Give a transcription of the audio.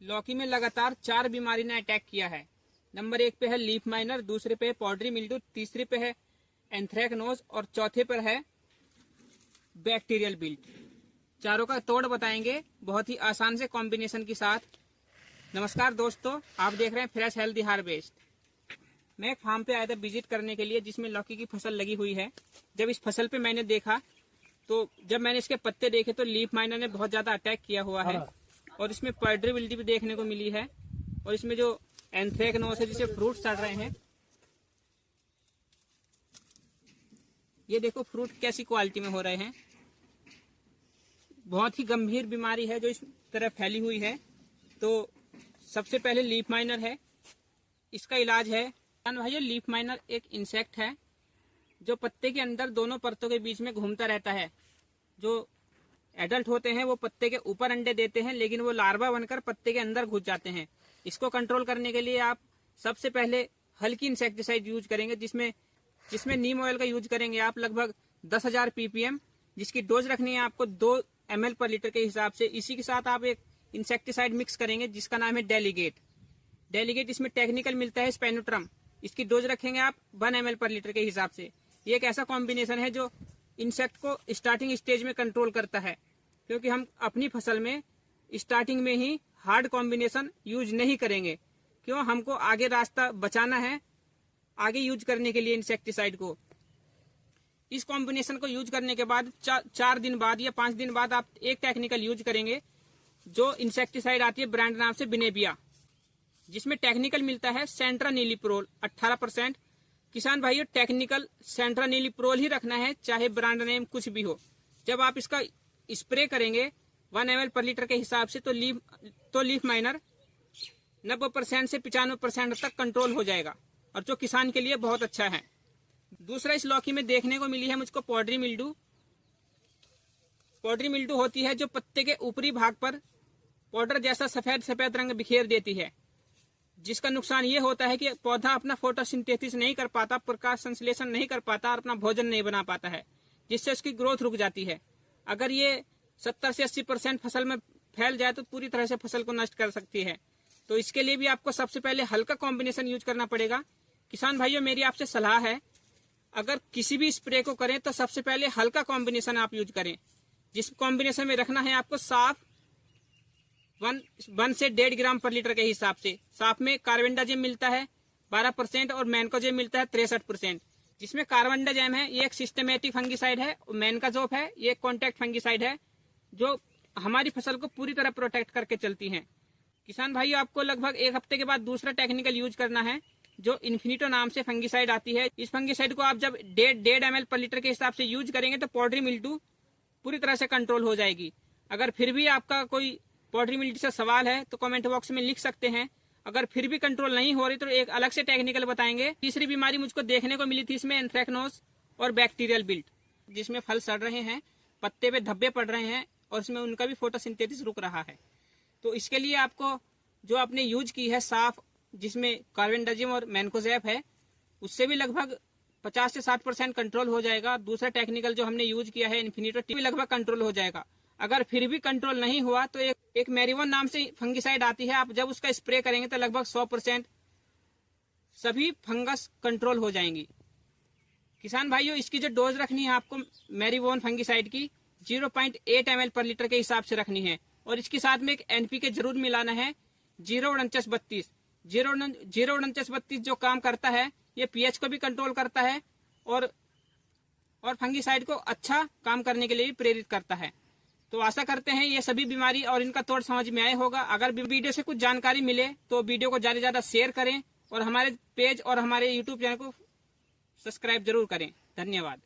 लौकी में लगातार 4 बीमारी ने अटैक किया है। नंबर 1 पे है लीफ माइनर, दूसरे पे है पाउडरी मिल्ड्यू, तीसरे पे है एंथ्रेक्नोज और चौथे पर है बैक्टीरियल बिल्ट। चारों का तोड़ बताएंगे बहुत ही आसान से कॉम्बिनेशन के साथ। नमस्कार दोस्तों, आप देख रहे हैं फ्रेश हेल्दी हार्वेस्ट। मैं एक फार्म पे आया था विजिट करने के लिए जिसमें लौकी की फसल लगी हुई है। जब इस फसल पे मैंने देखा तो जब मैंने इसके पत्ते देखे तो लीफ माइनर ने बहुत ज्यादा अटैक किया हुआ है और इसमें पाउडरी मिल्ड्यू भी देखने को मिली है और इसमें जो एंथ्रेक्नोज है जिसे फ्रूट सड़ रहे हैं। ये देखो फ्रूट कैसी क्वालिटी में हो रहे हैं। बहुत ही गंभीर बीमारी है जो इस तरह फैली हुई है। तो सबसे पहले लीफ माइनर है, इसका इलाज है भाइयों। लीफ माइनर एक इंसेक्ट है जो पत्ते के अंदर दोनों परतों के बीच में घूमता रहता है। जो एडल्ट होते हैं वो पत्ते के ऊपर अंडे देते हैं, लेकिन वो लार्वा बनकर पत्ते के अंदर घुस जाते हैं। इसको कंट्रोल करने के लिए आप सबसे पहले हल्की इंसेक्टिसाइड यूज करेंगे, जिसमें नीम ऑयल का यूज करेंगे आप लगभग 10,000 ppm, जिसकी डोज रखनी है आपको 2 ml पर लीटर के हिसाब से। इसी के साथ आप एक इंसेक्टिसाइड मिक्स करेंगे जिसका नाम है डेलीगेट। इसमें टेक्निकल मिलता है स्पेनोट्रम, इसकी डोज रखेंगे आप 1 ml पर लीटर के हिसाब से। ये एक ऐसा कॉम्बिनेशन है जो इंसेक्ट को स्टार्टिंग स्टेज में कंट्रोल करता है, क्योंकि हम अपनी फसल में स्टार्टिंग में ही हार्ड कॉम्बिनेशन यूज नहीं करेंगे। क्यों? हमको आगे रास्ता बचाना है आगे यूज करने के लिए इंसेक्टिसाइड को। इस कॉम्बिनेशन को यूज करने के बाद 4 दिन बाद या 5 दिन बाद आप एक टेक्निकल यूज करेंगे जो इंसेक्टिसाइड आती है ब्रांड नाम से बिनेबिया, जिसमें टेक्निकल मिलता है सेंट्रानिलीप्रोल 18%। किसान भाइयों, टेक्निकल सेंट्रानिलीप्रोल ही रखना है, चाहे ब्रांड नेम कुछ भी हो। जब आप इसका स्प्रे करेंगे 1 ml पर लीटर के हिसाब से तो लीफ माइनर 90% से 95% तक कंट्रोल हो जाएगा, और जो किसान के लिए बहुत अच्छा है। दूसरा इस लौकी में देखने को मिली है मुझको पाउडरी मिल्ड्यू। पाउडरी मिल्ड्यू होती है जो पत्ते के ऊपरी भाग पर पाउडर जैसा सफेद रंग बिखेर देती है, जिसका नुकसान ये होता है कि पौधा अपना फोटोसिंथेसिस नहीं कर पाता, प्रकाश संश्लेषण नहीं कर पाता और अपना भोजन नहीं बना पाता है, जिससे उसकी ग्रोथ रुक जाती है। अगर ये 70 से 80% फसल में फैल जाए तो पूरी तरह से फसल को नष्ट कर सकती है। तो इसके लिए भी आपको सबसे पहले हल्का कॉम्बिनेशन यूज करना पड़ेगा। किसान भाइयों, मेरी आपसे सलाह है, अगर किसी भी स्प्रे को करें तो सबसे पहले हल्का कॉम्बिनेशन आप यूज करें। जिस कॉम्बिनेशन में रखना है आपको साफ 1 से 1.5 ग्राम पर लीटर के हिसाब से। साफ में कार्बेंडाजिम मिलता है 12% और मैनकोजेब मिलता है 63%। जिसमें कार्बेंडाजिम है ये एक सिस्टमेटिक फंगिसाइड है, और मैनकोजेब है ये एक कॉन्टैक्ट फंगिसाइड है जो हमारी फसल को पूरी तरह प्रोटेक्ट करके चलती है। किसान भाइयों, आपको लगभग 1 हफ्ते के बाद दूसरा टेक्निकल यूज करना है जो इन्फिनिटो नाम से फंगिसाइड आती है। इस फंगिसाइड को आप जब 1.5 ml पर लीटर के हिसाब से यूज करेंगे तो पाउडरी मिल्ड्यू पूरी तरह से कंट्रोल हो जाएगी। अगर फिर भी आपका कोई पाउडरी मिल्ड्यू से सवाल है तो कमेंट बॉक्स में लिख सकते हैं। अगर फिर भी कंट्रोल नहीं हो रही तो एक अलग से टेक्निकल बताएंगे। तीसरी बीमारी मुझको देखने को मिली थी इसमें एंथ्रेक्नोज और बैक्टीरियल बिल्ट, जिसमें फल सड़ रहे हैं, पत्ते पे धब्बे पड़ रहे हैं और इसमें उनका भी फोटोसिंथेसिस रुक रहा है। तो इसके लिए आपको जो आपने यूज की है साफ, जिसमें कार्बेंडाजिम और मैनकोजेब है, उससे भी लगभग 50 से 60% कंट्रोल हो जाएगा। दूसरा टेक्निकल जो हमने यूज किया है इन्फिनिटो भी लगभग कंट्रोल हो जाएगा। अगर फिर भी कंट्रोल नहीं हुआ तो एक मेरिवन नाम से फंगिसाइड आती है, आप जब उसका स्प्रे करेंगे तो लगभग 100% सभी फंगस कंट्रोल हो जाएंगी। किसान भाइयों, इसकी जो डोज रखनी है आपको मेरिवन फंगिसाइड की 0.8 ml पर लीटर के हिसाब से रखनी है, और इसके साथ में एक NPK जरूर मिलाना है 04932। 04932 जो काम करता है ये pH को भी कंट्रोल करता है और फंगिसाइड को अच्छा काम करने के लिए भी प्रेरित करता है। तो आशा करते हैं ये सभी बीमारी और इनका तोड़ समझ में आए होगा। अगर वीडियो से कुछ जानकारी मिले तो वीडियो को ज्यादा से ज्यादा शेयर करें और हमारे पेज और हमारे YouTube चैनल को सब्सक्राइब जरूर करें। धन्यवाद।